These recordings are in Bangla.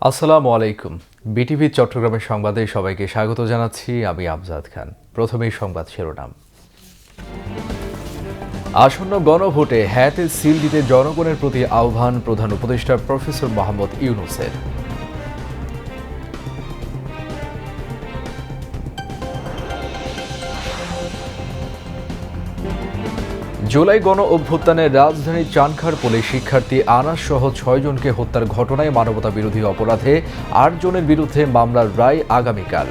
আসসালামু আলাইকুম। বিটিভি চট্টগ্রামের সংবাদে সবাইকে স্বাগত জানাচ্ছি। আমি আমজাদ খান। প্রথমেই সংবাদ শিরোনাম। আসন্ন গণভোটে হ্যাঁতে সিল দিতে জনগণের প্রতি আহ্বান প্রধান উপদেষ্টা প্রফেসর মোহাম্মদ ইউনূসের। জুলাই গণ অভ্যুত্থানে রাজধানীর চানখারপুলে শিক্ষার্থী আনাস সহ ৬ জনকে হত্যার ঘটনায় মানবতা বিরোধী অপরাধে ৮ জনের বিরুদ্ধে মামলার রায় আগামীকাল।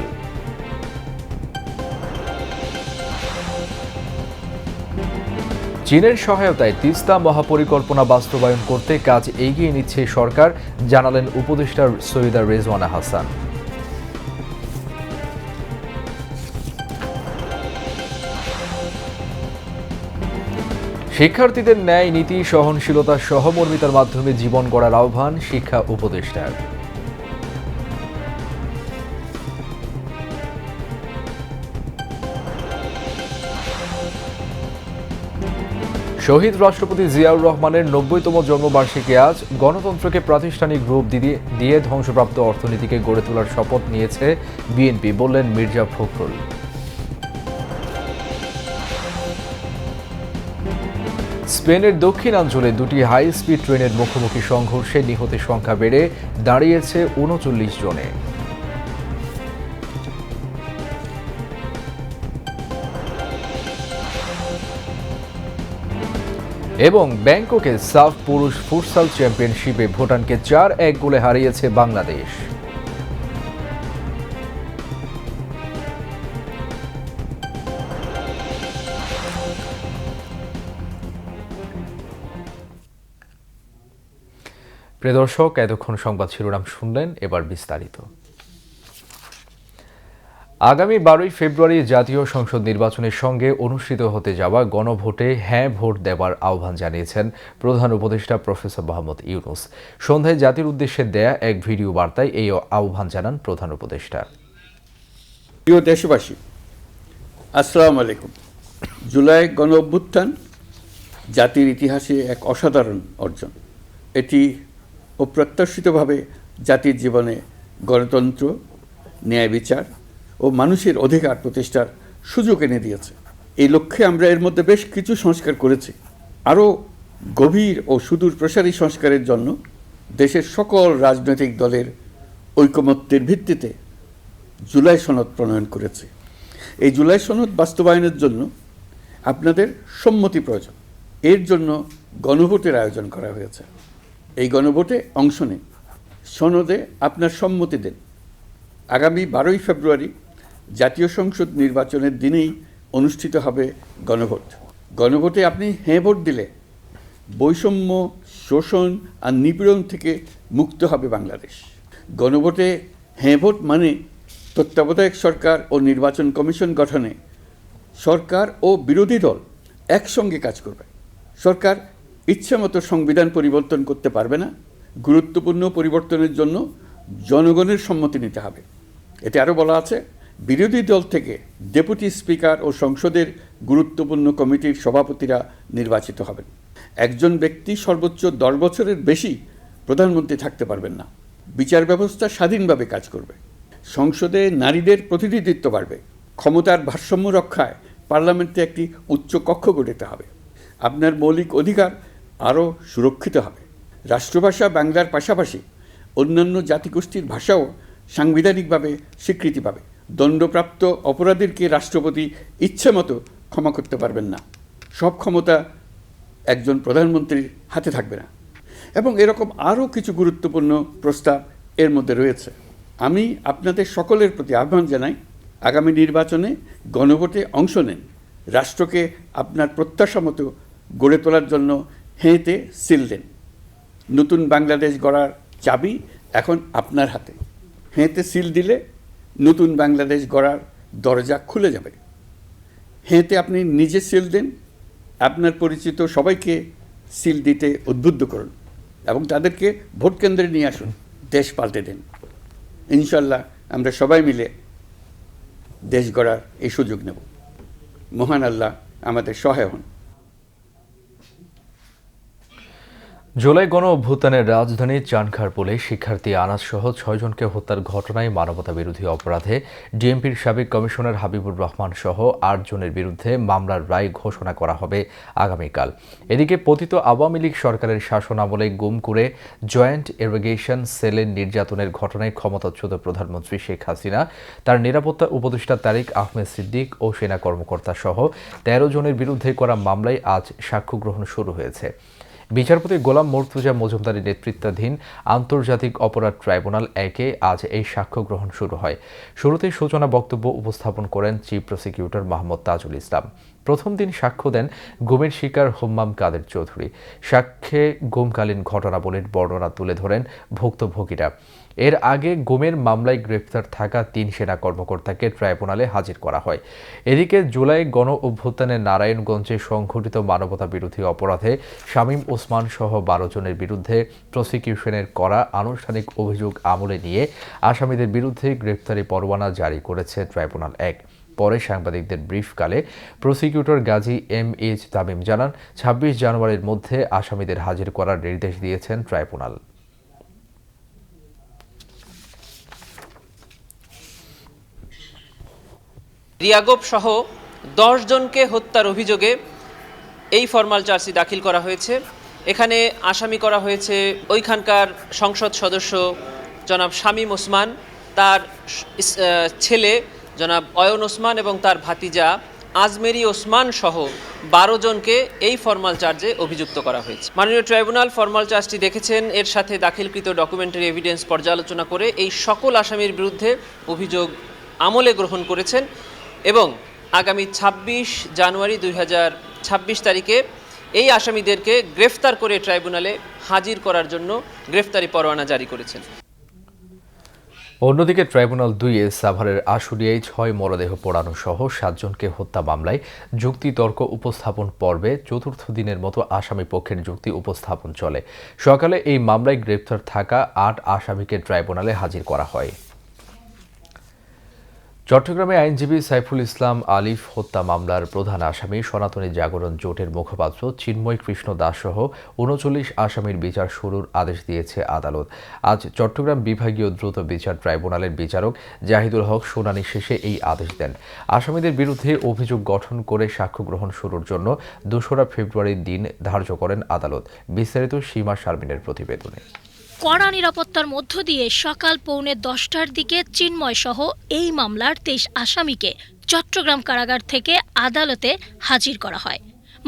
চীনের সহায়তায় তিস্তা মহাপরিকল্পনা বাস্তবায়ন করতে কাজ এগিয়ে নিচ্ছে সরকার, জানালেন উপদেষ্টা সৈয়দা রেজওয়ানা হাসান। শিক্ষার্থীদের ন্যায় নীতি, সহনশীলতা, সহমর্মিতার মাধ্যমে জীবন গড়ার আহ্বান শিক্ষা উপদেষ্টার। শহীদ রাষ্ট্রপতি জিয়াউর রহমানের ৯০তম জন্মবার্ষিকী আজ। গণতন্ত্রকে প্রাতিষ্ঠানিক রূপ দিয়ে ধ্বংসপ্রাপ্ত অর্থনীতিকে গড়ে তোলার শপথ নিয়েছে বিএনপি, বললেন মির্জা ফখরুল। স্পেনের দক্ষিণাঞ্চলে দুটি হাই স্পিড ট্রেনের মুখোমুখি সংঘর্ষে নিহতের সংখ্যা বেড়ে দাঁড়িয়েছে ৩৯ জনে। এবং ব্যাংককে সাফ পুরুষ ফুটসাল চ্যাম্পিয়নশিপে ভুটানকে ৪-১ গোলে হারিয়েছে বাংলাদেশ। প্রিয় দর্শক, এতক্ষণ সংবাদ শিরোনাম শুনলেন, এবার বিস্তারিত। আগামী ১২ই ফেব্রুয়ারি জাতীয় সংসদ নির্বাচনের সঙ্গে অনুষ্ঠিত হতে যাওয়া গণভোটে হ্যাঁ ভোট দেওয়ার আহ্বান জানিয়েছেন প্রধান উপদেষ্টা প্রফেসর মোহাম্মদ ইউনূস। সন্ধ্যায় জাতির উদ্দেশ্যে দেয়া এক ভিডিও বার্তায় এই আহ্বান জানান প্রধান উপদেষ্টা। প্রিয় দেশবাসী, আসসালামু আলাইকুম। জুলাই গণ অভ্যুত্থান জাতির ইতিহাসে এক অসাধারণ অর্জন। এটি অপ্রত্যাশিতভাবে জাতির জীবনে গণতন্ত্র, ন্যায় বিচার ও মানুষের অধিকার প্রতিষ্ঠার সুযোগ এনে দিয়েছে। এই লক্ষ্যে আমরা এর মধ্যে বেশ কিছু সংস্কার করেছি। আরও গভীর ও সুদূর প্রসারী সংস্কারের জন্য দেশের সকল রাজনৈতিক দলের ঐকমত্যের ভিত্তিতে জুলাই সনদ প্রণয়ন করেছে। এই জুলাই সনদ বাস্তবায়নের জন্য আপনাদের সম্মতি প্রয়োজন। এর জন্য গণভোটের আয়োজন করা হয়েছে। এই গণভোটে অংশ নিন, সনদে আপনার সম্মতি দেন। আগামী ১২ই ফেব্রুয়ারি জাতীয় সংসদ নির্বাচনের দিনেই অনুষ্ঠিত হবে গণভোট। গণভোটে আপনি হ্যাঁ ভোট দিলে বৈষম্য, শোষণ আর নিপীড়ন থেকে মুক্ত হবে বাংলাদেশ। গণভোটে হ্যাঁ ভোট মানে তত্ত্বাবধায়ক সরকার ও নির্বাচন কমিশন গঠনে সরকার ও বিরোধী দল একসঙ্গে কাজ করবে। সরকার ইচ্ছামতো সংবিধান পরিবর্তন করতে পারবে না। গুরুত্বপূর্ণ পরিবর্তনের জন্য জনগণের সম্মতি নিতে হবে। এতে আরও বলা আছে, বিরোধী দল থেকে ডেপুটি স্পিকার ও সংসদের গুরুত্বপূর্ণ কমিটির সভাপতিরা নির্বাচিত হবেন। একজন ব্যক্তি সর্বোচ্চ ১০ বছরের বেশি প্রধানমন্ত্রী থাকতে পারবেন না। বিচার ব্যবস্থা স্বাধীনভাবে কাজ করবে। সংসদে নারীদের প্রতিনিধিত্ব বাড়বে। ক্ষমতার ভারসাম্য রক্ষায় পার্লামেন্টে একটি উচ্চ কক্ষ গঠিত হবে। আপনার মৌলিক অধিকার আরও সুরক্ষিত হবে। রাষ্ট্রভাষা বাংলার পাশাপাশি অন্যান্য জাতিগোষ্ঠীর ভাষাও সাংবিধানিকভাবে স্বীকৃতি পাবে। দণ্ডপ্রাপ্ত অপরাধীকে রাষ্ট্রপতি ইচ্ছেমতো ক্ষমা করতে পারবেন না। সব ক্ষমতা একজন প্রধানমন্ত্রীর হাতে থাকবে না। এবং এরকম আরও কিছু গুরুত্বপূর্ণ প্রস্তাব এর মধ্যে রয়েছে। আমি আপনাদের সকলের প্রতি আহ্বান জানাই, আগামী নির্বাচনে গণভোটে অংশ নেন। রাষ্ট্রকে আপনার প্রত্যাশা মতো গড়ে তোলার জন্য হেঁতে সিল দেন। নতুন বাংলাদেশ গড়ার চাবি এখন আপনার হাতে। হেঁতে সিল দিলে নতুন বাংলাদেশ গড়ার দরজা খুলে যাবে। হেঁতে আপনি নিজে সিল দেন, আপনার পরিচিত সবাইকে সিল দিতে উদ্বুদ্ধ করুন এবং তাদেরকে ভোট কেন্দ্রে নিয়ে আসুন। দেশ পাল্টে দেন। ইনশাল্লাহ আমরা সবাই মিলে দেশ গড়ার এই সুযোগ নেব। মহান আল্লাহ আমাদের সহায় হন। জুলাই গণ অভ্যুত্থানের রাজধানী চানখারপুলে শিক্ষার্থী আনাস সহ ৬ জনকে হত্যার ঘটনায় মানবতা বিরোধী অপরাধে ডিএমপির সাবেক কমিশনার হাবিবুর রহমান সহ ৮ জনের বিরুদ্ধে মামলার রায় ঘোষণা করা হবে আগামীকাল। এদিকে পতিত আওয়ামী লীগ সরকারের শাসনামলে গুম করে জয়েন্ট ইরিগেশন সেলের নির্যাতনের ঘটনায় ক্ষমতাচ্যুত প্রধানমন্ত্রী শেখ হাসিনা, তার নিরাপত্তা উপদেষ্টা তারিক আহমেদ সিদ্দিক ও সেনা কর্মকর্তা সহ ১৩ জনের বিরুদ্ধে করা মামলায় আজ সাক্ষ্য গ্রহণ শুরু হয়েছে। বিচারপতি গোলাম মুর্তজা মজুমদারের নেতৃত্বাধীন আন্তর্জাতিক অপরাধ ট্রাইব্যুনাল ১-এ আজ এই সাক্ষ্য গ্রহণ শুরু হয়। শুরুতেই সূচনা বক্তব্য উপস্থাপন করেন চিফ প্রসিকিউটর মোহাম্মদ তাজুল ইসলাম। প্রথম দিন সাক্ষ্য দেন গুমের শিকার হোম্মাম কাদের চৌধুরী। সাক্ষ্যে গুমকালীন ঘটনাবলীর বর্ণনা তুলে ধরেন ভুক্তভোগীরা। এর আগে গুমের মামলায় গ্রেপ্তার থাকা ৩ সেনা কর্মকর্তাকে ট্রাইব্যুনালে হাজির করা হয়। এদিকে জুলাই গণ অভ্যুত্থানে নারায়ণগঞ্জে সংঘটিত মানবতা বিরোধী অপরাধে শামীম ওসমান সহ ১২ জনের বিরুদ্ধে প্রসিকিউশনের করা আনুষ্ঠানিক অভিযোগ আমলে নিয়ে আসামিদের বিরুদ্ধে গ্রেপ্তারি পরোয়ানা জারি করেছে ট্রাইব্যুনাল ১। পরে সাংবাদিকদের ব্রিফকালে প্রসিকিউটর গাজী এম.এইচ তামিম জানান, ২৬ জানুয়ারির মধ্যে আসামিদের হাজির করার নির্দেশ দিয়েছেন ট্রাইব্যুনাল। রিয়াগোপ সহ ১০ জনকে হত্যার অভিযোগে এই ফরমাল চার্জশিট দাখিল করা হয়েছে। এখানে আসামি করা হয়েছে ওইখানকার সংসদ সদস্য জনাব শামীম ওসমান, তার ছেলে জনাব অয়ন ওসমান এবং তার ভাতিজা আজমেরি ওসমান সহ ১২ জনকে এই ফরমাল চার্জে অভিযুক্ত করা হয়েছে। মাননীয় ট্রাইব্যুনাল ফরমাল চার্জটি দেখেছেন, এর সাথে দাখিলকৃত ডকুমেন্টারি এভিডেন্স পর্যালোচনা করে এই সকল আসামির বিরুদ্ধে অভিযোগ আমলে গ্রহণ করেছেন এবং আগামী ২৬ জানুয়ারি ২০২৬ তারিখে এই আসামিদেরকে গ্রেফতার করে ট্রাইব্যুনালে হাজির করার জন্য গ্রেফতারি পরোয়ানা জারি করেছেন। অন্যদিকে ট্রাইব্যুনাল ২-এ সাভারের আশুলিয়ায় ৬ মরদেহ পোড়ানো সহ ৭ জনকে হত্যা মামলায় যুক্তিতর্ক উপস্থাপন পর্বে চতুর্থ দিনের মতো আসামি পক্ষের যুক্তি উপস্থাপন চলে। সকালে এই মামলায় গ্রেপ্তার থাকা ৮ আসামিকে ট্রাইব্যুনালে হাজির করা হয়। চট্টগ্রামে আইনজীবী সাইফুল ইসলাম আলিফ হত্যা মামলার প্রধান আসামি সনাতনী জাগরণ জোটের মুখপাত্র চিন্ময় কৃষ্ণ দাস সহ ৩৯ আসামির বিচার শুরুর আদেশ দিয়েছে আদালত। আজ চট্টগ্রাম বিভাগীয় দ্রুত বিচার ট্রাইব্যুনালের বিচারক জাহিদুল হক শুনানি শেষে এই আদেশ দেন। আসামিদের বিরুদ্ধে অভিযোগ গঠন করে সাক্ষ্য গ্রহণ শুরুর জন্য ২রা ফেব্রুয়ারির দিন ধার্য করেন আদালত। বিস্তারিত সীমা শারমিনের প্রতিবেদনে। কড়া নিরাপত্তার মধ্য দিয়ে সকাল 10:45টার দিকে চিন্ময় সহ এই মামলার 23 আসামিকে চট্টগ্রাম কারাগার থেকে আদালতে হাজির করা হয়।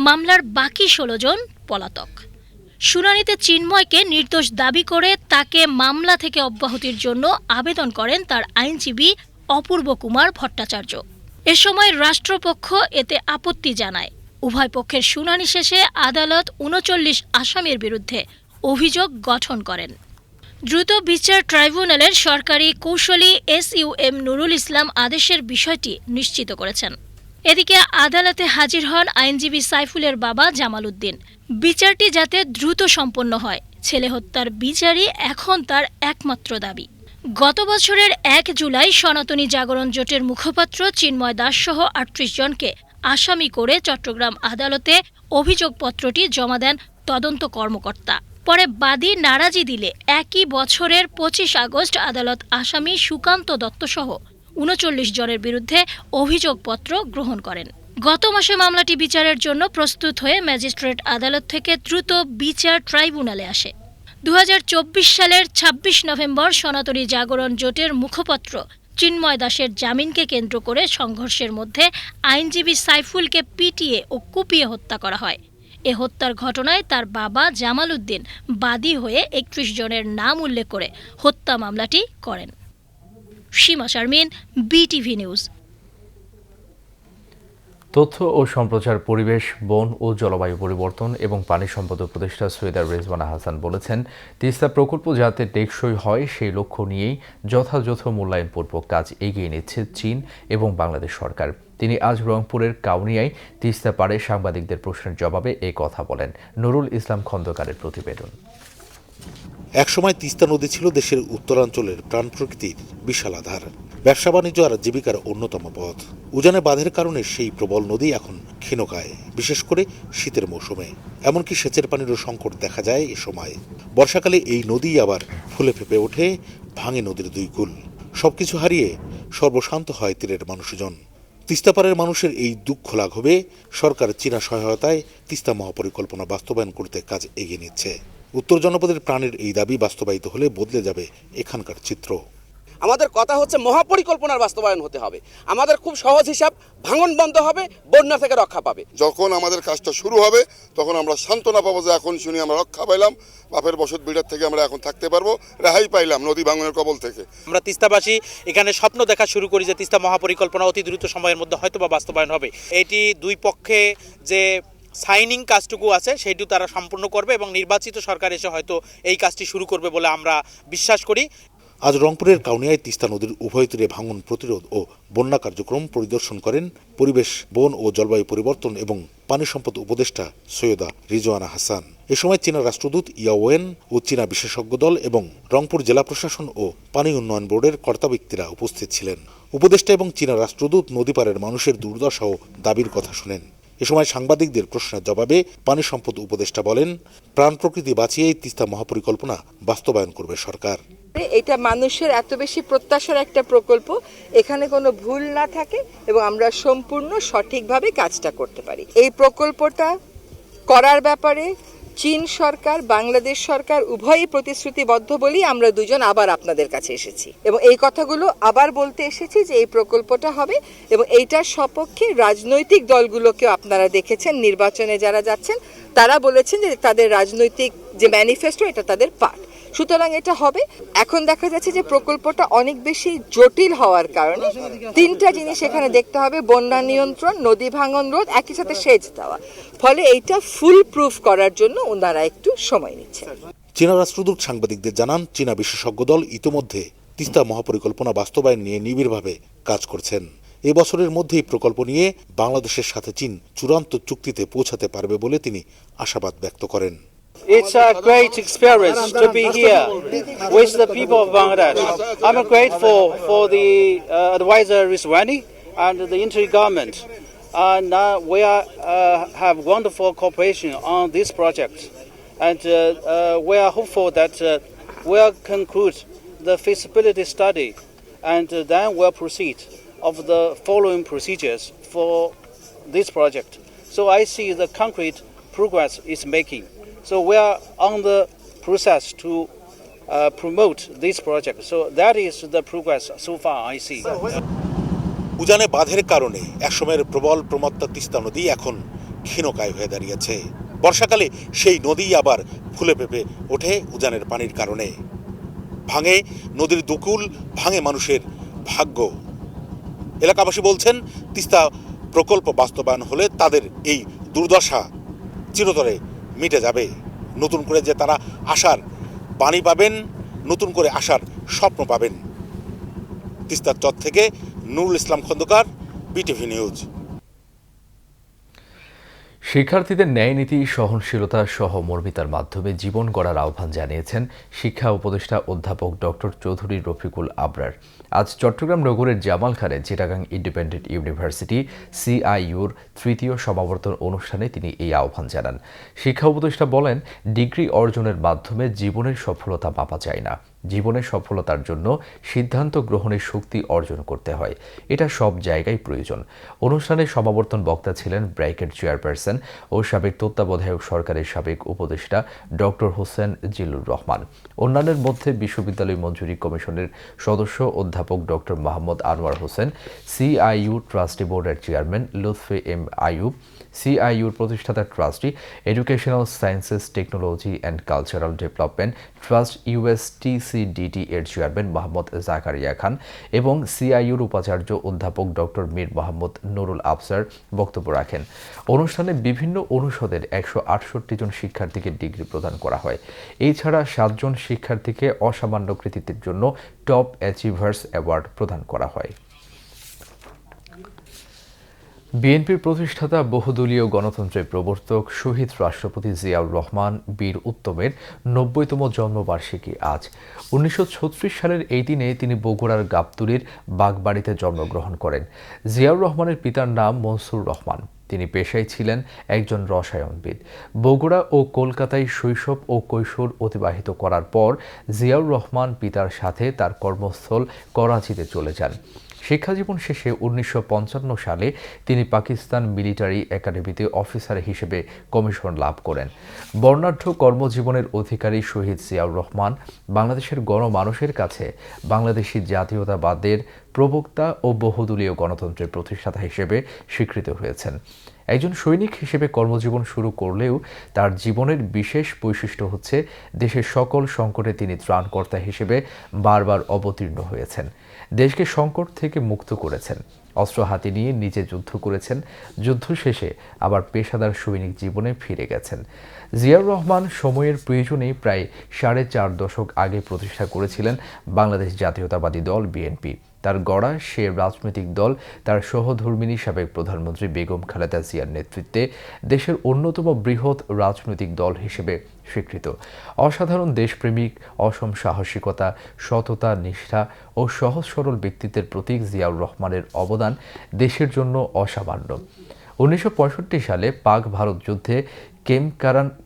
মামলার বাকি 16 জন পলাতক। শুনানিতে চিন্ময়কে নির্দোষ দাবি করে তাকে মামলা থেকে অব্যাহতির জন্য আবেদন করেন তার আইনজীবী অপূর্ব কুমার ভট্টাচার্য। এ সময় রাষ্ট্রপক্ষ এতে আপত্তি জানায়। উভয় পক্ষের শুনানি শেষে আদালত ৩৯ আসামির বিরুদ্ধে অভিযোগ গঠন করেন। দ্রুত বিচার ট্রাইব্যুনালের সরকারি কৌঁসুলি SUM নুরুল ইসলাম আদেশের বিষয়টি নিশ্চিত করেছেন। এদিকে আদালতে হাজির হন আইনজীবী সাইফুলের বাবা জামাল উদ্দিন। বিচারটি যাতে দ্রুত সম্পন্ন হয়, ছেলে হত্যার বিচারই এখন তার একমাত্র দাবি। গত বছরের ১ জুলাই সনাতনী জাগরণ জোটের মুখপাত্র চিন্ময় দাস সহ ৩৮ জনকে আসামি করে চট্টগ্রাম আদালতে অভিযোগপত্রটি জমা দেন তদন্ত কর্মকর্তা। পরে বাদী নারাজি দিলে একই বছরের ২৫ আগস্ট আদালত আসামি সুকান্ত দত্ত সহ ৩৯ জনের বিরুদ্ধে অভিযোগপত্র গ্রহণ করেন। গত মাসে মামলাটি বিচারের জন্য প্রস্তুত হয়ে ম্যাজিস্ট্রেট আদালত থেকে দ্রুত বিচার ট্রাইব্যুনালে আসে। ২০২৪ সালের ২৬ নভেম্বর সনাতনী জাগরণ জোটের মুখপাত্র চিন্ময় দাসের জামিনকে কেন্দ্র করে সংঘর্ষের মধ্যে আইনজীবী সাইফুলকে পিটিয়ে ও কুপিয়ে হত্যা করা হয়। এ হত্যার ঘটনায় তার বাবা জামাল উদ্দিন বাদী হয়ে ৩১ জনের নাম উল্লেখ করে হত্যা মামলাটি করেন। সীমা শারমিন, BTV নিউজ। তথ্য ও সম্প্রচার, পরিবেশ, বন ও জলবায়ু পরিবর্তন এবং পানি সম্পদ উপদেষ্টা সৈয়দা রেজওয়ানা হাসান বলেছেন, তিস্তা প্রকল্প যাতে টেকসই হয় সেই লক্ষ্য নিয়েই যথাযথ মূল্যায়নপূর্বক কাজ এগিয়ে নিচ্ছে চীন এবং বাংলাদেশ সরকার। তিনি আজ রংপুরের কাউনিয়ায় তিস্তা পাড়ে সাংবাদিকদের প্রশ্নের জবাবে এই কথা বলেন। নুরুল ইসলাম খন্দকারের প্রতিবেদন। একসময় তিস্তা নদী ছিল দেশের উত্তরাঞ্চলের প্রাণ প্রকৃতির বিশাল আধার। ব্যবসা বাণিজ্য আর জীবিকার অন্যতম পথ। উজানে বাঁধের কারণে সেই প্রবল নদী এখন ক্ষীণকায়, বিশেষ করে শীতের মৌসুমে। এমনকি সেচের পানিরও সংকট দেখা যায় এ সময়। বর্ষাকালে এই নদী আবার ফুলে ফেঁপে ওঠে, ভাঙে নদীর দুই কূল। সবকিছু হারিয়ে সর্বশান্ত হয় তীরের মানুষজন। তিস্তাপাড়ের মানুষের এই দুঃখ লাঘবে সরকার চীনা সহায়তায় তিস্তা মহাপরিকল্পনা বাস্তবায়ন করতে কাজ এগিয়ে নিচ্ছে। উত্তর জনপদের প্রাণের এই দাবি বাস্তবায়িত হলে বদলে যাবে এখানকার চিত্র। আমাদের কথা হচ্ছে মহাপরিকল্পনার বাস্তবায়ন হতে হবে। আমাদের খুব সহজ হিসাব, ভাঙন বন্ধ হবে, বন্যা থেকে রক্ষা পাবে। যখন আমাদের কাজটা শুরু হবে তখন আমরা সান্ত্বনা পাবো যে এখন শুনি আমরা রক্ষা পাইলাম, বাপের বসত বিড়ার থেকে আমরা এখন থাকতে পারবো, রেহাই পাইলাম নদী ভাঙনের কবল থেকে। আমরা তিস্তাবাসী এখানে স্বপ্ন দেখা শুরু করি যে তিস্তা মহাপরিকল্পনা অতি দ্রুত সময়ের মধ্যে হয়তো বা বাস্তবায়ন হবে। এটি দুই পক্ষে যে সাইনিং কাজটুকু আছে সেটিও তারা সম্পূর্ণ করবে এবং নির্বাচিত সরকার এসে হয়তো এই কাজটি শুরু করবে বলে আমরা বিশ্বাস করি। আজ রংপুরের কাউনিয়ায় তিস্তা নদীর উভয় তীরে ভাঙন প্রতিরোধ ও বন্যা কার্যক্রম পরিদর্শন করেন পরিবেশ, বন ও জলবায়ু পরিবর্তন এবং পানি সম্পদ উপদেষ্টা সৈয়দা রিজওয়ানা হাসান। এ সময় চীনা রাষ্ট্রদূত ইয়াওয়েন ও চীনা বিশেষজ্ঞ দল এবং রংপুর জেলা প্রশাসন ও পানি উন্নয়ন বোর্ডের কর্তা ব্যক্তিরা উপস্থিত ছিলেন। উপদেষ্টা এবং চীনা রাষ্ট্রদূত নদীপাড়ের মানুষের দুর্দশা ও দাবির কথা শুনেন। এ সময় সাংবাদিকদের প্রশ্নের জবাবে পানি সম্পদ উপদেষ্টা বলেন, প্রাণ প্রকৃতি বাঁচিয়ে তিস্তা মহাপরিকল্পনা বাস্তবায়ন করবে সরকার। এটা মানুষের এত বেশি প্রত্যাশার একটা প্রকল্প, এখানে কোনো ভুল না থাকে এবং আমরা সম্পূর্ণ সঠিকভাবে কাজটা করতে পারি। এই প্রকল্পটা করার ব্যাপারে চীন সরকার, বাংলাদেশ সরকার উভয়ই প্রতিশ্রুতিবদ্ধ বলেই আমরা দুজন আবার আপনাদের কাছে এসেছি এবং এই কথাগুলো আবার বলতে এসেছি যে এই প্রকল্পটা হবে এবং এইটার সপক্ষে রাজনৈতিক দলগুলোকেও আপনারা দেখেছেন, নির্বাচনে যারা যাচ্ছেন তারা বলেছেন যে তাদের রাজনৈতিক যে ম্যানিফেস্টো এটা তাদের পার্ট। সুতরাং এটা হবে। এখন দেখা যাচ্ছে যে প্রকল্পটা অনেক বেশি জটিল হওয়ার কারণে তিনটা জিনিস এখানে দেখতে হবে: বন্যা নিয়ন্ত্রণ, নদী ভাঙন রোধ, একই সাথে সেচ দেওয়া। ফলে এইটা ফুল প্রুফ করার জন্য ওনারা একটু সময় নিচ্ছেন। চীনা রাষ্ট্রদূত সাংবাদিকদের জানান, চীনা বিশেষজ্ঞ দল ইতোমধ্যে তিস্তা মহাপরিকল্পনা বাস্তবায়ন নিয়ে নিবিড়ভাবে কাজ করছেন। এ বছরের মধ্যেই প্রকল্প নিয়ে বাংলাদেশের সাথে চীন চূড়ান্ত চুক্তিতে পৌঁছাতে পারবে বলে তিনি আশাবাদ ব্যক্ত করেন। It's a great experience to be here with the people of Bangladesh. I'm grateful for the advisor Rizwani and the inter-government. And we have wonderful cooperation on this project. And we are hopeful that we'll conclude the feasibility study and then we'll proceed of the following procedures for this project. So I see the concrete progress is making. So we are on the process to promote this project. So that is the progress so far I see. উজানে বাঁধের কারণে একসময়ের প্রবল প্রমত্তা তিস্তা নদী এখন ক্ষীণকায় হয়ে দাঁড়িয়েছে। বর্ষাকালে সেই নদী আবার ফুলে ফেঁপে ওঠে উজানের পানির কারণে। ভাঙে নদীর দুকুল, ভাঙে মানুষের ভাগ্য। এলাকাবাসী বলছেন, তিস্তা প্রকল্প বাস্তবায়ন হলে তাদের এই দুর্দশা চিরতরে মিটে যাবে। নতুন করে যে তারা আশার পানি পাবেন, নতুন করে আশার স্বপ্ন পাবেন। তিস্তার চর থেকে নুরুল ইসলাম খন্দকার, বিটিভি নিউজ। শিক্ষার্থীদের ন্যায়নীতি, সহনশীলতা সহ মর্মিতার মাধ্যমে জীবন গড়ার আহ্বান জানিয়েছেন শিক্ষা উপদেষ্টা অধ্যাপক ডক্টর চৌধুরী রফিকুল আবরার। আজ চট্টগ্রাম নগরের জামালখানে চিটাগাং ইন্ডিপেন্ডেন্ট ইউনিভার্সিটি সিআইইউর তৃতীয় সমাবর্তন অনুষ্ঠানে তিনি এই আহ্বান জানান। শিক্ষা উপদেষ্টা বলেন, ডিগ্রি অর্জনের মাধ্যমে জীবনের সফলতা মাপা যায় না। জীবনের সফলতার জন্য সিদ্ধান্ত গ্রহণের শক্তি অর্জন করতে হয়, এটা সব জায়গায় প্রয়োজন। অনুষ্ঠানে সমাবর্তন বক্তা ছিলেন ব্র্যাকেট চেয়ারপারসন ও সাবেক তত্ত্বাবধায়ক সরকারের সাবেক উপদেষ্টা ডক্টর হোসেন জিল্লুর রহমান। অন্যান্যের মধ্যে বিশ্ববিদ্যালয় মঞ্জুরি কমিশনের সদস্য অধ্যাপক ডক্টর মোহাম্মদ আনোয়ার হোসেন, সিআইইউ ট্রাস্টি বোর্ডের চেয়ারম্যান লুৎফে এম আইয়ুব, সিআইইউর প্রতিষ্ঠাতা trustee educational sciences, technology and cultural development trust USTCDT এর চেয়ারম্যান মোহাম্মদ জাকারিয়া খান এবং সিআইইউর উপাচার্য অধ্যাপক ডক্টর মীর মোহাম্মদ নুরুল আফসার বক্তব্য রাখেন। অনুষ্ঠানে বিভিন্ন অনুষদের 168 জন শিক্ষার্থীকে ডিগ্রি প্রদান করা হয়। এছাড়া 7 জন শিক্ষার্থীকে অসামান্য কৃতিত্বের জন্য টপ অ্যাচিভার্স অ্যাওয়ার্ড প্রদান করা হয়। বিএনপির প্রতিষ্ঠাতা বহুদলীয় গণতন্ত্রের প্রবর্তক শহীদ রাষ্ট্রপতি জিয়াউর রহমান বীর উত্তমের ৯০তম জন্মবার্ষিকী আজ। ১৯৩৬ সালের এই দিনে তিনি বগুড়ার গাবতলীর বাগবাড়িতে জন্মগ্রহণ করেন। জিয়াউর রহমানের পিতার নাম মনসুর রহমান। তিনি পেশায় ছিলেন একজন রসায়নবিদ। বগুড়া ও কলকাতায় শৈশব ও কৈশোর অতিবাহিত করার পর জিয়াউর রহমান পিতার সাথে তার কর্মস্থল করাচিতে চলে যান। শিক্ষাজীবন শেষে ১৯৫৫ সালে তিনি পাকিস্তান মিলিটারি একাডেমিতে অফিসার হিসেবে কমিশন লাভ করেন। বর্ণাঢ্য কর্মজীবনের অধিকারী শহীদ জিয়াউর রহমান বাংলাদেশের গণমানুষের কাছে বাংলাদেশি জাতীয়তাবাদের প্রবক্তা ও বহুদলীয় গণতন্ত্রের প্রতিষ্ঠাতা হিসেবে স্বীকৃত হয়েছেন। একজন সৈনিক হিসেবে কর্মজীবন শুরু করলেও তার জীবনের বিশেষ বৈশিষ্ট্য হচ্ছে দেশের সকল সংকটে তিনি ত্রাণকর্তা হিসেবে বারবার অবতীর্ণ হয়েছেন। দেশকে সংকট থেকে মুক্ত করেছেন। অস্ত্র হাতে নিয়ে নিজে যুদ্ধ করেছেন। যুদ্ধ শেষে আবার পেশাদার সৈনিক জীবনে ফিরে গেছেন। জিয়াউর রহমান সময়ের প্রয়োজনেই প্রায় ৪.৫ দশক আগে প্রতিষ্ঠা করেছিলেন বাংলাদেশ জাতীয়তাবাদী দল বিএনপি। তার গড়া সে রাজনৈতিক দল তার সহধর্মিণী সাবেক প্রধানমন্ত্রী বেগম খালেদা জিয়ার নেতৃত্বে দেশের অন্যতম বৃহৎ রাজনৈতিক দল হিসেবে স্বীকৃত। অসাধারণ দেশপ্রেমিক, অসম সাহসিকতা, সততা, নিষ্ঠা ও সহজ সরল ব্যক্তিত্বের প্রতীক জিয়াউর রহমানের অবদান দেশের জন্য অসামান্য। ১৯৬৫ সালে পাক ভারত যুদ্ধে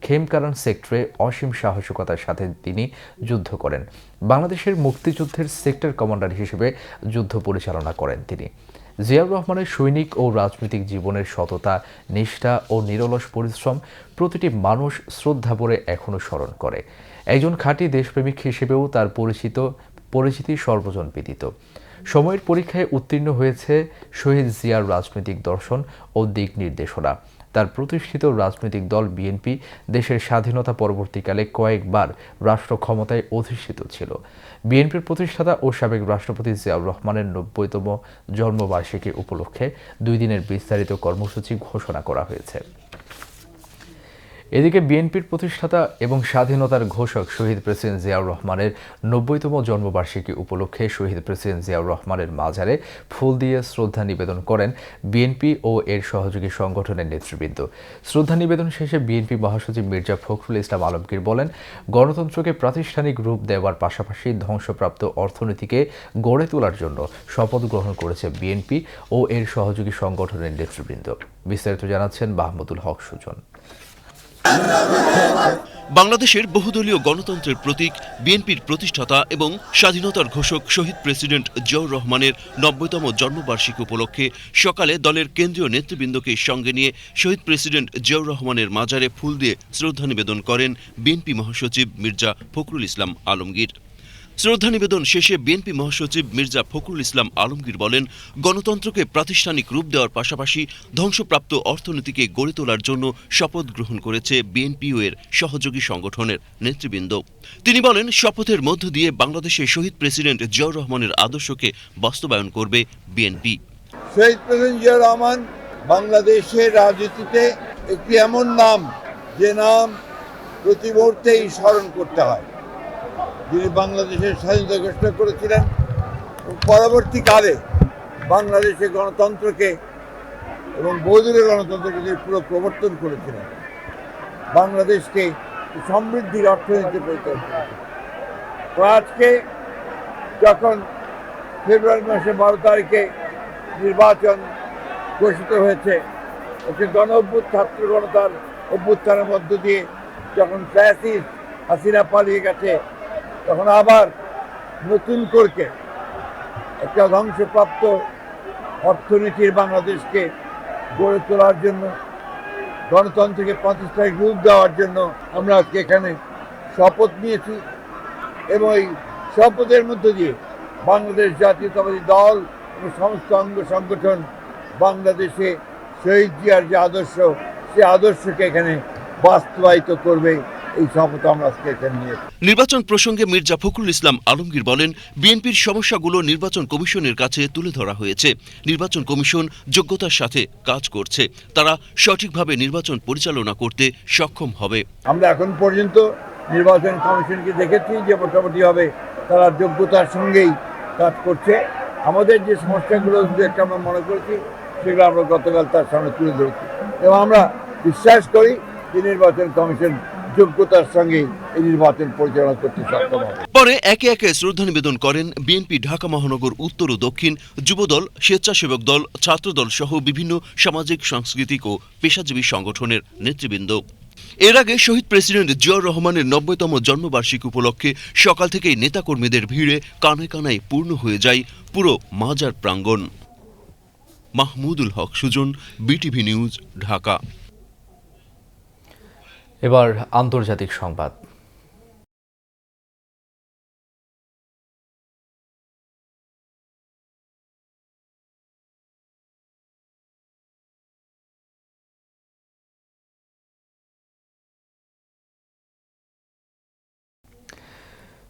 খেমকারান সেক্টরে অসীম সাহসিকতার সাথে তিনি যুদ্ধ করেন। বাংলাদেশের মুক্তিযুদ্ধের সেক্টর কমান্ডার হিসেবে যুদ্ধ পরিচালনা করেন তিনি। জিয়াউর রহমানের সৈনিক ও রাজনৈতিক জীবনের সততা, নিষ্ঠা ও নিরলস পরিশ্রম প্রতিটি মানুষ শ্রদ্ধা ভরে এখনও স্মরণ করে। একজন খাঁটি দেশপ্রেমিক হিসেবেও তার পরিচিতি সর্বজন বিদিত। সময়ের পরীক্ষায় উত্তীর্ণ হয়েছে শহীদ জিয়ার রাজনৈতিক দর্শন ও দিক নির্দেশনা। তার প্রতিষ্ঠিত রাজনৈতিক দল বিএনপি দেশের স্বাধীনতা পরবর্তীকালে কয়েকবার রাষ্ট্র ক্ষমতায় অধিষ্ঠিত ছিল। বিএনপির প্রতিষ্ঠাতা ও সাবেক রাষ্ট্রপতি জিয়াউর রহমানের ৯০তম জন্মবার্ষিকী উপলক্ষে ২ দিনের বিস্তারিত কর্মসূচি ঘোষণা করা হয়েছে। এদিকে বিএনপির প্রতিষ্ঠাতা এবং স্বাধীনতার ঘোষক শহীদ প্রেসিডেন্ট জিয়াউর রহমানের ৯০তম জন্মবার্ষিকী উপলক্ষে শহীদ প্রেসিডেন্ট জিয়াউর রহমানের মাজারে ফুল দিয়ে শ্রদ্ধা নিবেদন করেন বিএনপি ও এর সহযোগী সংগঠনের নেতৃবৃন্দ। শ্রদ্ধা নিবেদন শেষে বিএনপি মহাসচিব মির্জা ফখরুল ইসলাম আলমগীর বলেন, গণতন্ত্রকে প্রাতিষ্ঠানিক রূপ দেওয়ার পাশাপাশি ধ্বংসপ্রাপ্ত অর্থনীতিকে গড়ে তোলার জন্য শপথ গ্রহণ করেছে বিএনপি ও এর সহযোগী সংগঠনের নেতৃবৃন্দ। বিস্তারিত জানাচ্ছেন মাহমুদুল হক সুজন। বাংলাদেশের বহুদলীয় গণতন্ত্রের প্রতীক বিএনপির প্রতিষ্ঠাতা এবং স্বাধীনতার ঘোষক শহীদ প্রেসিডেন্ট জিয়াউর রহমানের ৯০তম জন্মবার্ষিকী উপলক্ষে সকালে দলের কেন্দ্রীয় নেতৃবৃন্দকে সঙ্গে নিয়ে শহীদ প্রেসিডেন্ট জিয়াউর রহমানের মাজারে ফুল দিয়ে শ্রদ্ধা নিবেদন করেন বিএনপি মহাসচিব মির্জা ফখরুল ইসলাম আলমগীর। শ্রদ্ধা নিবেদন শেষে বিএনপি মহাসচিব মির্জা ফখরুল ইসলাম আলমগীর বলেন, গণতন্ত্রকে প্রাতিষ্ঠানিক রূপ দেওয়ার পাশাপাশি ধ্বংসপ্রাপ্ত অর্থনীতিকে গড়ে তোলার জন্য শপথ গ্রহণ করেছে বিএনপি ও এর সহযোগী সংগঠনের নেতৃবৃন্দ। তিনি বলেন, শপথের মধ্য দিয়ে বাংলাদেশে শহীদ প্রেসিডেন্ট জিয়াউর রহমানের আদর্শকে বাস্তবায়ন করবে বিএনপি। শহীদ প্রেসিডেন্ট জিয়াউর রহমান বাংলাদেশের রাজনীতিতে একটি এমন নাম যে নাম প্রতি মুহূর্তেই স্মরণ করতে হয়। যিনি বাংলাদেশের স্বাধীনতা ঘোষণা করেছিলেন, পরবর্তীকালে বাংলাদেশের গণতন্ত্রকে এবং বহুদলীয় গণতন্ত্রকে তিনি পুরো প্রবর্তন করেছিলেন। বাংলাদেশকে সমৃদ্ধির অর্থনীতিতে পরিণত করেছিলেন। তো আজকে যখন ফেব্রুয়ারি মাসে ১২ তারিখে নির্বাচন ঘোষিত হয়েছে, একটি ছাত্র গণতার অভ্যুত্থানের মধ্য দিয়ে যখন ফ্যাসিস্ট হাসিনা পালিয়ে গেছে, তখন আবার নতুন করে একটা ধ্বংসপ্রাপ্ত অর্থনীতির বাংলাদেশকে গড়ে তোলার জন্য, গণতন্ত্রকে প্রাতিষ্ঠানিক রূপ দেওয়ার জন্য আমরা আজকে এখানে শপথ নিয়েছি। এবং এই শপথের মধ্য দিয়ে বাংলাদেশ জাতীয়তাবাদী দল এবং সমস্ত অঙ্গ সংগঠন বাংলাদেশে শহীদ জিয়ার যে আদর্শ, সে আদর্শকে এখানে বাস্তবায়িত করবে। এই শপথ আমরা আজকে এখানে নিয়েছি। নির্বাচন প্রসঙ্গে মির্জা ফখরুল ইসলাম আলমগীর বলেন, বিএনপির সমস্যাগুলো নির্বাচন কমিশনের কাছে তুলে ধরা হয়েছে। নির্বাচন কমিশন যোগ্যতার সাথে কাজ করছে। তারা সঠিকভাবে নির্বাচন পরিচালনা করতে সক্ষম হবে। আমরা এখন পর্যন্ত নির্বাচন কমিশনকে দেখেছি যে মোটামুটিভাবে তারা যোগ্যতার সঙ্গেই কাজ করছে। আমাদের যে সমস্যাগুলো আমরা মনে করেছি সেগুলো আমরা গতকাল তার সামনে তুলে ধরেছি এবং আমরা বিশ্বাস করি যে নির্বাচন কমিশন যোগ্যতার সঙ্গে এই নির্বাচন পরিচালনা করতে সক্ষম হবে। পরে একে একে শ্রদ্ধা নিবেদন করেন বিএনপি ঢাকা মহানগর উত্তর ও দক্ষিণ যুবদল, স্বেচ্ছাসেবক দল, ছাত্রদল সহ বিভিন্ন সামাজিক, সাংস্কৃতিক ও পেশাজীবী সংগঠনের নেতৃবৃন্দ। এর আগে শহীদ প্রেসিডেন্ট জিয়াউর রহমানের ৯০তম জন্মবার্ষিকী উপলক্ষে সকাল থেকেই নেতাকর্মীদের ভিড়ে কানায় কানায় পূর্ণ হয়ে যায় পুরো মাজার প্রাঙ্গণ। Mahmudul Haque Sujan, BTV news, Dhaka. এবার আন্তর্জাতিক সংবাদ।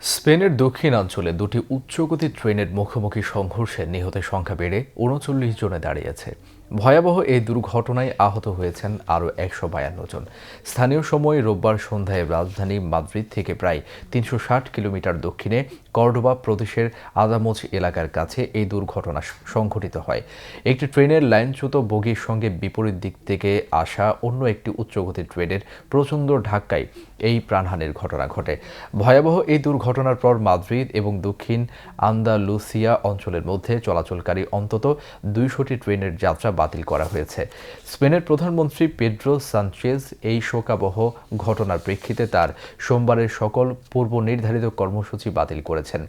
স্পেনের দক্ষিণাঞ্চলে দুটি উচ্চগতির ট্রেনের মুখোমুখি সংঘর্ষে নিহতের সংখ্যা বেড়ে ৩৯ জনে দাঁড়িয়েছে। ভয়াবহ এই দুর্ঘটনায় আহত হয়েছেন আরও ১৫২ জন। স্থানীয় সময় রোববার সন্ধ্যায় রাজধানী মাদ্রিদ থেকে প্রায় ৩৬০ কিলোমিটার দক্ষিণে কর্ডোবা প্রদেশের আদামোজ এলাকার কাছে এই দুর্ঘটনা সংঘটিত হয়। একটি ট্রেনের লাইনচ্যুত বগির সঙ্গে বিপরীত দিক থেকে আসা অন্য একটি উচ্চগতির ট্রেনের প্রচণ্ড ধাক্কায় এই প্রাণহানির ঘটনা ঘটে। ভয়াবহ এই দুর্ঘটনার পর মাদ্রিদ এবং দক্ষিণ আন্দালুসিয়া অঞ্চলের মধ্যে চলাচলকারী অন্তত ২০০টি ট্রেনের যাত্রা বাতিল করা হয়েছে। স্পেনের প্রধানমন্ত্রী পেড্রো সানচেজ এই শোকাবহ ঘটনার প্রেক্ষিতে তার সোমবারের সকল পূর্ব নির্ধারিত কর্মসূচি বাতিল করেছেন।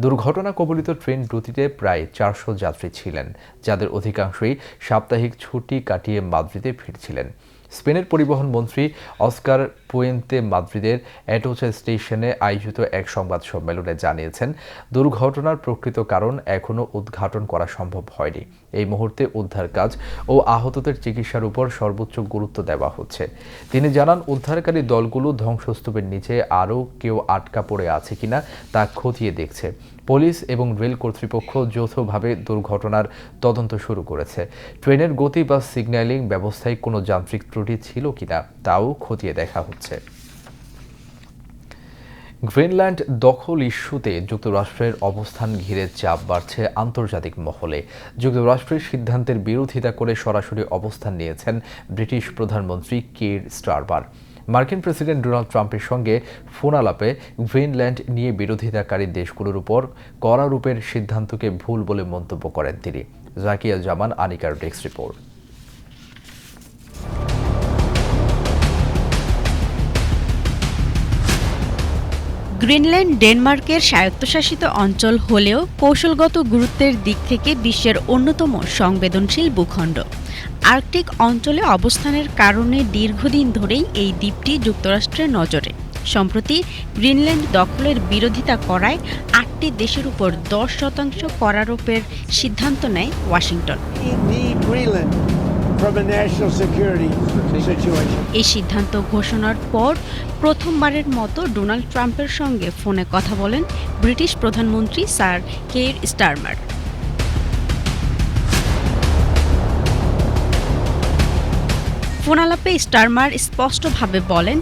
দুর্ঘটনা কবলিত ট্রেন দুটিতে প্রায় ৪০০ যাত্রী ছিলেন, যাদের অধিকাংশই সাপ্তাহিক ছুটি কাটিয়ে মাদ্রিদে ফিরছিলেন। স্পেনের পরিবহন মন্ত্রী অস্কার পুয়েন্তে মাদ্রিদের অ্যাটোচা স্টেশনে আয়োজিত এক সংবাদ সম্মেলনে জানিয়েছেন, দুর্ঘটনার প্রকৃত কারণ এখনও উদ্ঘাটন করা সম্ভব হয়নি। এই মুহূর্তে উদ্ধার কাজ ও আহতদের চিকিৎসার উপর সর্বোচ্চ গুরুত্ব দেওয়া হচ্ছে। তিনি জানান, উদ্ধারকারী দলগুলো ধ্বংসস্তূপের নিচে আরও কেউ আটকা পড়ে আছে কিনা তা খতিয়ে দেখছে। পুলিশ এবং রেল কর্তৃপক্ষ যৌথভাবে দুর্ঘটনার তদন্ত শুরু করেছে। ট্রেনের গতি বা সিগন্যালিং ব্যবস্থায় কোনো যান্ত্রিক ত্রুটি ছিল কিনা তাও খতিয়ে দেখা হচ্ছে। গ্রিনল্যান্ড দখল ইস্যুতে যুক্তরাষ্ট্রের অবস্থান ঘিরে চাপ বাড়ছে আন্তর্জাতিক মহলে। যুক্তরাষ্ট্রের সিদ্ধান্তের বিরোধিতা করে সরাসরি অবস্থান নিয়েছেন ব্রিটিশ প্রধানমন্ত্রী কির স্টারমার। মার্কিন প্রেসিডেন্ট ডোনাল্ড ট্রাম্পের সঙ্গে ফোন আলাপে গ্রিনল্যান্ড নিয়ে বিরোধিতাকারী দেশগুলোর উপর কড়া রূপের সিদ্ধান্তকে ভুল বলে মন্তব্য করেন তিনি। জাকিয়া জামান, আনিকার ডেস্ক রিপোর্ট। গ্রিনল্যান্ড ডেনমার্কের স্বায়ত্তশাসিত অঞ্চল হলেও কৌশলগত গুরুত্বের দিক থেকে বিশ্বের অন্যতম সংবেদনশীল ভূখণ্ড। আর্কটিক অঞ্চলে অবস্থানের কারণে দীর্ঘদিন ধরেই এই দ্বীপটি যুক্তরাষ্ট্রের নজরে। সম্প্রতি গ্রিনল্যান্ড দখলের বিরোধিতা করায় ৮টি দেশের উপর ১০% করারোপের সিদ্ধান্ত নেয় ওয়াশিংটন। এই সিদ্ধান্ত ঘোষণার পর প্রথমবারের মতো ডোনাল্ড ট্রাম্পের সঙ্গে ফোনে কথা বলেন ব্রিটিশ প্রধানমন্ত্রী স্যার কেইর স্টারমার। ফোনালাপে স্টারমার স্পষ্টভাবে বলেন,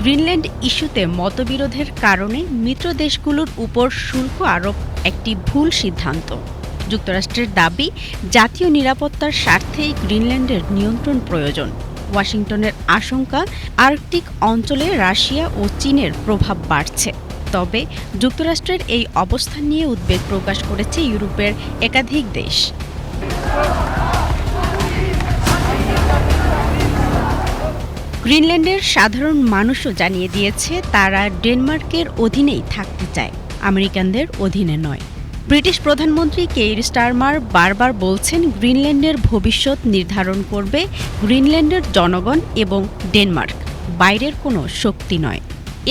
গ্রিনল্যান্ড ইস্যুতে মতবিরোধের কারণে মিত্র দেশগুলোর উপর শুল্ক আরোপ একটি ভুল সিদ্ধান্ত। যুক্তরাষ্ট্রের দাবি, জাতীয় নিরাপত্তার স্বার্থেই গ্রিনল্যান্ডের নিয়ন্ত্রণ প্রয়োজন। ওয়াশিংটনের আশঙ্কা, আর্কটিক অঞ্চলে রাশিয়া ও চীনের প্রভাব বাড়ছে। তবে যুক্তরাষ্ট্রের এই অবস্থান নিয়ে উদ্বেগ প্রকাশ করেছে ইউরোপের একাধিক দেশ। গ্রিনল্যান্ডের সাধারণ মানুষও জানিয়ে দিয়েছে তারা ডেনমার্কের অধীনেই থাকতে চায়, আমেরিকানদের অধীনে নয়। ব্রিটিশ প্রধানমন্ত্রী কেইর স্টারমার বারবার বলছেন, গ্রিনল্যান্ডের ভবিষ্যৎ নির্ধারণ করবে গ্রিনল্যান্ডের জনগণ এবং ডেনমার্ক, বাইরের কোনো শক্তি নয়।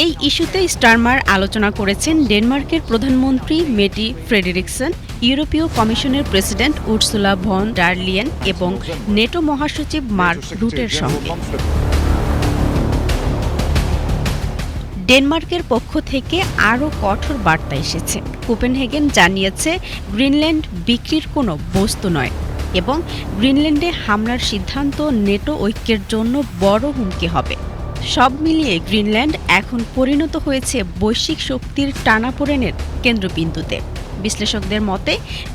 এই ইস্যুতে স্টারমার আলোচনা করেছেন ডেনমার্কের প্রধানমন্ত্রী মেটি ফ্রেডেরিকসন, ইউরোপীয় কমিশনের president Ursula von der Leyen এবং নেটো মহাসচিব মার্ক রুটের সঙ্গে। ডেনমার্কের পক্ষ থেকে আরও কঠোর বার্তা এসেছে। কোপেনহেগেন জানিয়েছে, গ্রিনল্যান্ড বিক্রির কোনো বস্তু নয় এবং গ্রিনল্যান্ডে হামলার সিদ্ধান্ত নেটো ঐক্যের জন্য বড় হুমকি হবে। সব মিলিয়ে গ্রিনল্যান্ড এখন পরিণত হয়েছে বৈশ্বিক শক্তির টানাপোড়েনের কেন্দ্রবিন্দুতে। বিশ্লেষকদের মতে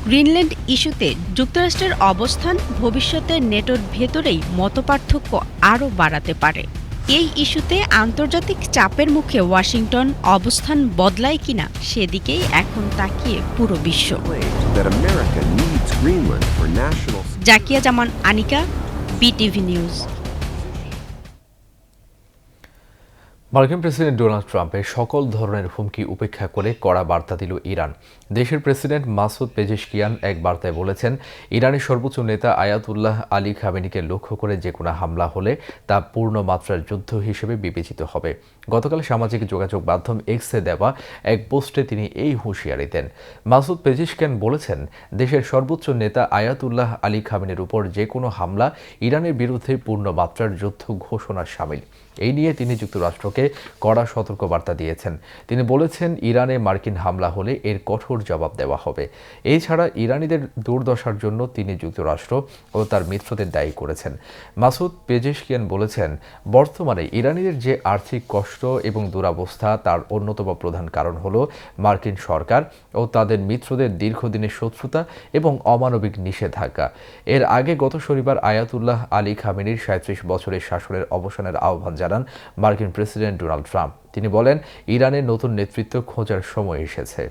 গ্রিনল্যান্ড ইস্যুতে যুক্তরাষ্ট্রের অবস্থান ভবিষ্যতে নেটোর ভেতরেই মতপার্থক্য আরও বাড়াতে পারে। এই ইস্যুতে আন্তর্জাতিক চাপের মুখে ওয়াশিংটন অবস্থান বদলায় কিনা সেদিকেই এখন তাকিয়ে পুরো বিশ্ব। জাকিয়া জামান আনিকা, বিটিভি নিউজ। মার্কিন প্রেসিডেন্ট ডোনাল্ড ট্রাম্পের সকল ধরনের হুমকি উপেক্ষা করে কড়া বার্তা দিল ইরান। দেশের প্রেসিডেন্ট মাসুদ পেজেশকিয়ান এক বার্তায় বলেছেন, ইরানের সর্বোচ্চ নেতা আয়াতুল্লাহ আলী খামেনিকে লক্ষ্য করে যে কোনো হামলা হলে তা পূর্ণ মাত্রার যুদ্ধ হিসেবে বিবেচিত হবে। গতকাল সামাজিক যোগাযোগ মাধ্যম এক্সে দেওয়া এক পোস্টে তিনি এই হুঁশিয়ারি দেন। মাসুদ পেজেশকিয়ান বলেছেন, দেশের সর্বোচ্চ নেতা আয়াতুল্লাহ আলী খামেনির উপর যে কোনো হামলা ইরানের বিরুদ্ধে পূর্ণ মাত্রার যুদ্ধ ঘোষণার শামিল। এই নিয়ে তিনি যুক্তরাষ্ট্রকে কড়া সতর্কবার্তা দিয়েছেন। তিনি বলেছেন, ইরানে মার্কিন হামলা হলে এর কঠোর জবাব দেওয়া হবে। এছাড়া ইরানিদের দুর্দশার জন্য তিনি যুক্তরাষ্ট্র ও তার মিত্রদের দায়ী করেছেন। মাসুদ পেজেশকিয়ান বলেছেন, বর্তমানে ইরানিদের যে আর্থিক কষ্ট এবং দুরবস্থা তার অন্যতম প্রধান কারণ হল মার্কিন সরকার ও তাদের মিত্রদের দীর্ঘদিনের শত্রুতা এবং অমানবিক নিষেধাজ্ঞা। এর আগে গত শনিবার আয়াতুল্লাহ আলী খামেনির ৩৭ বছরের শাসনের অবসানের আহ্বান জানান মার্কিন প্রেসিডেন্ট ডোনাল্ড ট্রাম্প। তিনি বলেন, ইরানের নতুন নেতৃত্ব খোঁজার সময় এসেছে।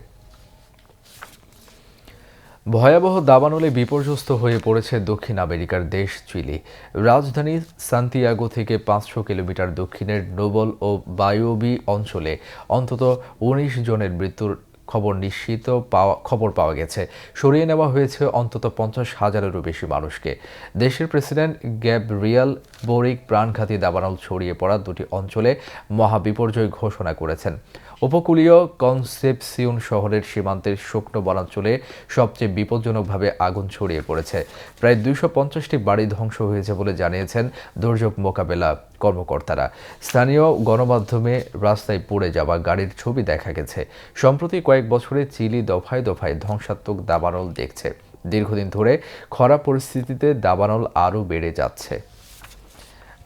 ভয়াবহ দাবানলে বিপর্যস্ত হয়ে পড়েছে দক্ষিণ আমেরিকার দেশ চিলি। রাজধানী সান্তিয়াগো থেকে ৫০০ কিলোমিটার দক্ষিণের নোবল ও বায়োবি অঞ্চলে অন্তত ১৯ জনের মৃত্যুর খবর পাওয়া গেছে। সরিয়ে নেওয়া হয়েছে অন্তত ৫০,০০০-এরও বেশি মানুষকে। দেশের প্রেসিডেন্ট গ্যাব্রিয়েল বোরিক প্রাণঘাতী দাবানল ছড়িয়ে পড়া দুটি অঞ্চলে মহাবিপর্যয় ঘোষণা করেছেন। উপকূলীয় কনসেপসিয়ন শহরের সীমান্তের শুকনো বনাঞ্চলে সবচেয়ে বিপজ্জনকভাবে আগুন ছড়িয়ে পড়েছে। প্রায় ২৫০টি বাড়ি ধ্বংস হয়েছে বলে জানিয়েছেন দুর্যোগ মোকাবেলা কর্মকর্তারা। স্থানীয় গণমাধ্যমে রাস্তায় পড়ে যাওয়া গাড়ির ছবি দেখা গেছে। সম্প্রতি কয়েক বছরে চিলি দফায় দফায় ধ্বংসাত্মক দাবানল দেখছে। দীর্ঘদিন ধরে খরা পরিস্থিতিতে দাবানল আরও বেড়ে যাচ্ছে।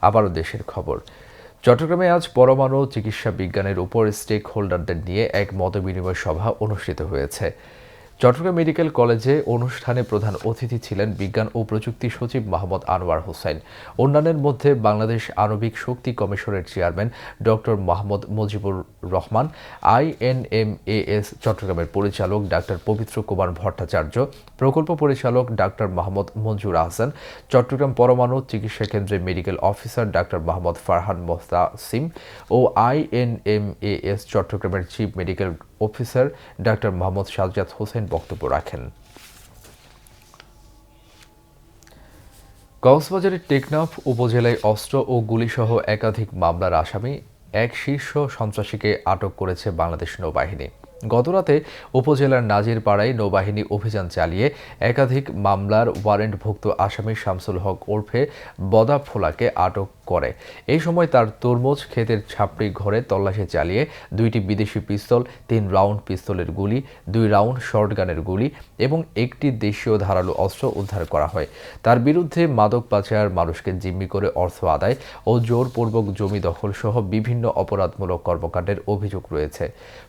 আবারও দেশের খবর। চট্টগ্রামে আজ পরমাণু চিকিৎসা বিজ্ঞানের উপর স্টেক হোল্ডারদের নিয়ে এক মতবিনিময় সভা অনুষ্ঠিত হয়েছে। চট্টগ্রাম মেডিকেল কলেজে অনুষ্ঠানে প্রধান অতিথি ছিলেন বিজ্ঞান ও প্রযুক্তি সচিব মোহাম্মদ আনোয়ার হোসেন। অন্যান্যের মধ্যে বাংলাদেশ আণবিক শক্তি কমিশনের chairman doctor Mohammad Mujibur Rahman, INMAS চট্টগ্রামের পরিচালক ডাক্তার পবিত্র কুমার ভট্টাচার্য, প্রকল্প পরিচালক ডাক্তার মোহাম্মদ মঞ্জুর আহসান, চট্টগ্রাম পরমাণু চিকিৎসা কেন্দ্রের মেডিকেল অফিসার ডাক্তার মোহাম্মদ ফারহান মোস্তাসিম ও INMAS চট্টগ্রামের চিফ মেডিকেল অফিসার ডাক্তার মোহাম্মদ সাজ্জাদ হোসেন বক্তব্য রাখেন। কক্সবাজারের টেকনাফ উপজেলায় অস্ত্র ও গুলিসহ একাধিক মামলার আসামি এক শীর্ষ সন্ত্রাসীকে আটক করেছে বাংলাদেশ নৌবাহিনী। গতরাতে উপজেলার নাজিরপাড়ায় নৌবাহিনী অভিযান চালিয়ে একাধিক মামলার ওয়ারেন্টভুক্ত আসামি শামসুল হক ওরফে বদাফোলাকে আটক করে। এই সময় তার তরমুজ ক্ষেতের ছাপড়ি ঘরে তল্লাশি চালিয়ে 2টি বিদেশি পিস্তল, 3 রাউন্ড পিস্তলের গুলি, 2 রাউন্ড শর্টগানের গুলি এবং একটি দেশীয় ধারালো অস্ত্র উদ্ধার করা হয়। তার বিরুদ্ধে মাদক পাচার, মানুষকে জিম্মি করে অর্থ আদায় ও জোরপূর্বক জমি দখল সহ বিভিন্ন অপরাধমূলক কর্মকাণ্ডের অভিযোগ রয়েছে।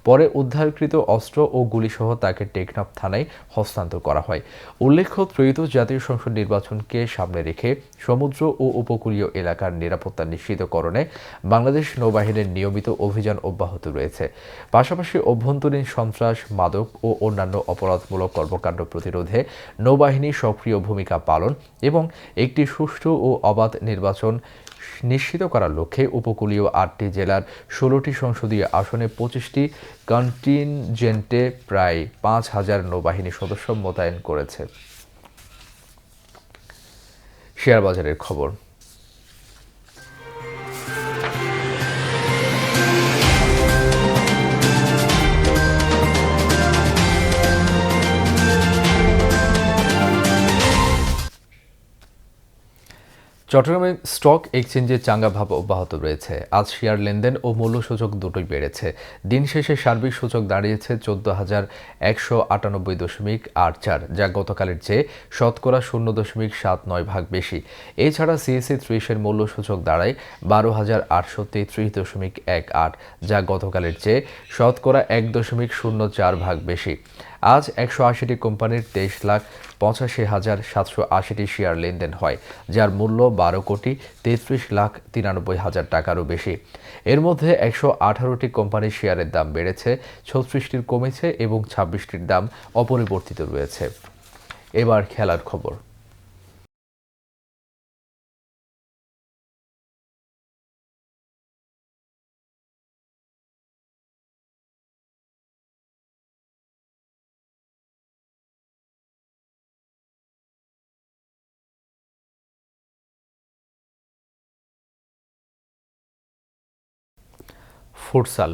পরে উদ্ধারকৃত অস্ত্র ও গুলিসহ তাকে টেকনাফ থানায় হস্তান্তর করা হয়। উল্লেখ্য, ত্রয়োদশ জাতীয় সংসদ নির্বাচনকে সামনে রেখে সমুদ্র ও উপকূলীয় এলাকার নিরাপত্তা নিশ্চিতকরণে বাংলাদেশ নৌবাহিনীর নিয়মিত অভিযান অব্যাহত রয়েছে। পাশাপাশি অভ্যন্তরীণ সন্ত্রাস, মাদক ও অন্যান্য অপরাধমূলক কর্মকাণ্ড প্রতিরোধে নৌবাহিনী সক্রিয় ভূমিকা পালন এবং একটি সুষ্ঠু ও অবাধ নির্বাচন নিশ্চিত করার লক্ষ্যে উপকূলীয় 8টি জেলার 16টি সংসদীয় আসনে 25টি কন্টিনজেন্টে প্রায় 5,000 নৌবাহিনী সদস্য মোতায়েন করেছে। শেয়ার বাজারের খবর। চট্টগ্রামে স্টক এক্সচেঞ্জে চাঙ্গা ভাব অব্যাহত রয়েছে। আজ শেয়ার লেনদেন ও মূল্যসূচক দুটোই বেড়েছে। দিন শেষে সার্বিক সূচক দাঁড়িয়েছে 14,198.84, যা গতকালের চেয়ে শতকরা 0.79 ভাগ বেশি। এছাড়া CAC 30-এর মূল্যসূচক দাঁড়ায় 12,833.18, যা গতকালের চেয়ে শতকরা 1.04 ভাগ বেশি। আজ 180টি কোম্পানির 23,85,780টি শেয়ার লেনদেন হয়, যার মূল্য 12,33,93,000 টাকারও বেশি। এর মধ্যে 118টি কোম্পানির শেয়ারের দাম বেড়েছে, 36টির কমেছে এবং 26টির দাম অপরিবর্তিত রয়েছে। এবার খেলার খবর। ফুটসাল।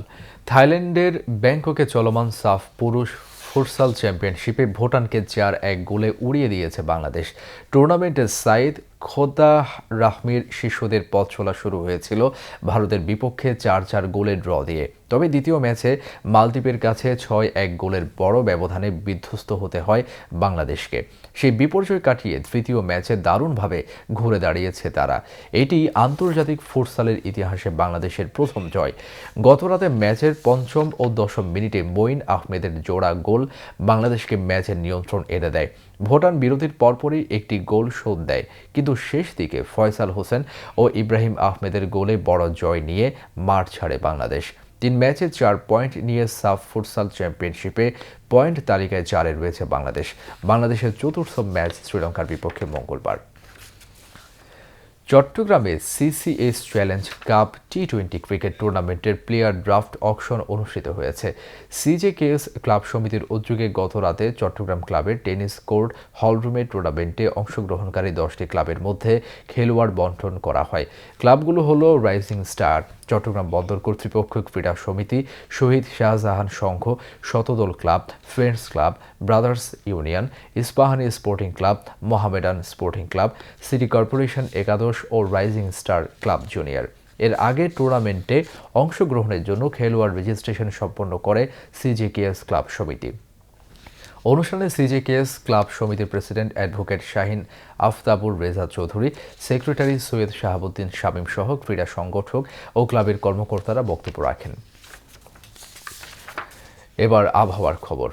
থাইল্যান্ডের ব্যাংককে চলমান সাফ পুরুষ ফুটসাল চ্যাম্পিয়নশিপে ভুটানকে 4-1 গোলে উড়িয়ে দিয়েছে বাংলাদেশ। টুর্নামেন্টে সাইদ খোদা রাহমির শিশুদের পথ চলা শুরু হয়েছিল ভারতের বিপক্ষে 4-4 গোলের ড্র দিয়ে। তবে দ্বিতীয় ম্যাচে মালদ্বীপের কাছে 6-1 গোলের বড় ব্যবধানে বিধ্বস্ত হতে হয় বাংলাদেশকে। সেই বিপর্যয় কাটিয়ে তৃতীয় ম্যাচে দারুণভাবে ঘুরে দাঁড়িয়েছে তারা। এটি আন্তর্জাতিক ফুটসালের ইতিহাসে বাংলাদেশের প্রথম জয়। গতরাতে ম্যাচের 5ম ও 10ম মিনিটে মঈন আহমেদের জোড়া গোল বাংলাদেশকে ম্যাচের নিয়ন্ত্রণ এনে দেয়। ভুটান বিরতির পরপরই একটি গোল শোধ দেয়, কিন্তু শেষ দিকে ফয়সাল হোসেন ও ইব্রাহিম আহমেদের গোলে বড় জয় নিয়ে মাঠ ছাড়ে বাংলাদেশ। 3 ম্যাচে 4 পয়েন্ট নিয়ে সাফ ফুটসাল চ্যাম্পিয়নশিপে পয়েন্ট তালিকায় 4-এ রয়েছে বাংলাদেশ। বাংলাদেশের চতুর্থ ম্যাচ শ্রীলঙ্কার বিপক্ষে মঙ্গলবার। চট্টগ্রামে সিসিএস চ্যালেঞ্জ কাপ টি-20 ক্রিকেট টুর্নামেন্টের প্লেয়ার ড্রাফট অকশন অনুষ্ঠিত হয়েছে। সিজেকেএস ক্লাব সমিতির উদ্যোগে গত রাতে চট্টগ্রাম ক্লাবের টেনিস কোর্ট হলরুমে টুর্নামেন্টে অংশগ্রহণকারী 10টি ক্লাবের মধ্যে খেলোয়াড় বণ্টন করা হয়। ক্লাবগুলো হলো রাইজিং স্টার, চট্টগ্রাম বন্দর কর্তৃপক্ষ, ক্রীড়া সমিতি, শহীদ শাহজাহান সংঘ, Shatadal club, friends club, brothers union, Ispahani sporting club, Mohammedan sporting club, city corporation একাদশ ও রাইজিং স্টার ক্লাব জুনিয়র। এর আগে টুর্নামেন্টে অংশগ্রহণের জন্য খেলোয়াড় রেজিস্ট্রেশন সম্পন্ন করে সিজেকেএস ক্লাব সমিতি। অনুষ্ঠানে সিজেকেএস ক্লাব সমিতির president advocate Shahin Aftabur Reza Chowdhury, secretary Syed Shahabuddin Shamim সহ ক্রীড়া সংগঠক ও ক্লাবের কর্মকর্তারা বক্তব্য রাখেন। এবার আবহাওয়ার খবর।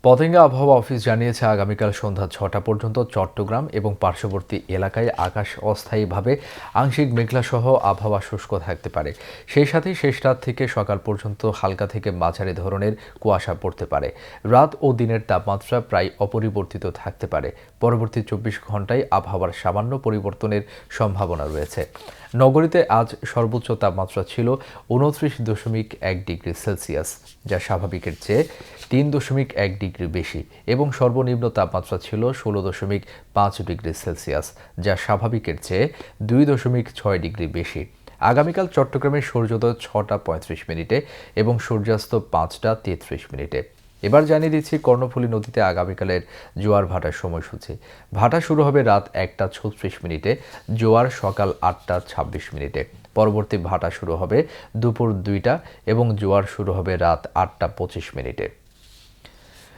পতেঙ্গা আবহাওয়া অফিস জানিয়েছে, আগামীকাল সন্ধ্যা 6টা পর্যন্ত চট্টগ্রাম এবং পার্শ্ববর্তী এলাকায় আকাশ অস্থায়ীভাবে আংশিক মেঘলাসহ আবহাওয়া শুষ্ক থাকতে পারে। সেই সাথে শেষ রাত থেকে সকাল পর্যন্ত হালকা থেকে মাঝারি ধরনের কুয়াশা পড়তে পারে। রাত ও দিনের তাপমাত্রা প্রায় অপরিবর্তিত থাকতে পারে। পরবর্তী 24 ঘন্টায় আবহাওয়ার সামান্য পরিবর্তনের সম্ভাবনা রয়েছে। নগরীতে আজ সর্বোচ্চ তাপমাত্রা ছিল 29.1 ডিগ্রি সেলসিয়াস, যা স্বাভাবিকের চেয়ে 3.1 ডিগ্রি বেশি, এবং সর্বনিম্ন তাপমাত্রা ছিল 16.5 ডিগ্রি সেলসিয়াস, যা স্বাভাবিকের চেয়ে 2.6 ডিগ্রি বেশি। আগামীকাল চট্টগ্রামে সূর্যোদয় 6টা 35 মিনিটে এবং সূর্যাস্ত 5টা 33 মিনিটে। এবার জানিয়ে দিচ্ছি কর্ণফুলী নদীতে আগামীকালের জোয়ার ভাটার সময়সূচি। ভাটা শুরু হবে রাত 1টা 36 মিনিটে, জোয়ার সকাল 8টা 26 মিনিটে। পরবর্তী ভাটা শুরু হবে দুপুর 2টা এবং জোয়ার শুরু হবে রাত 8টা 25 মিনিটে।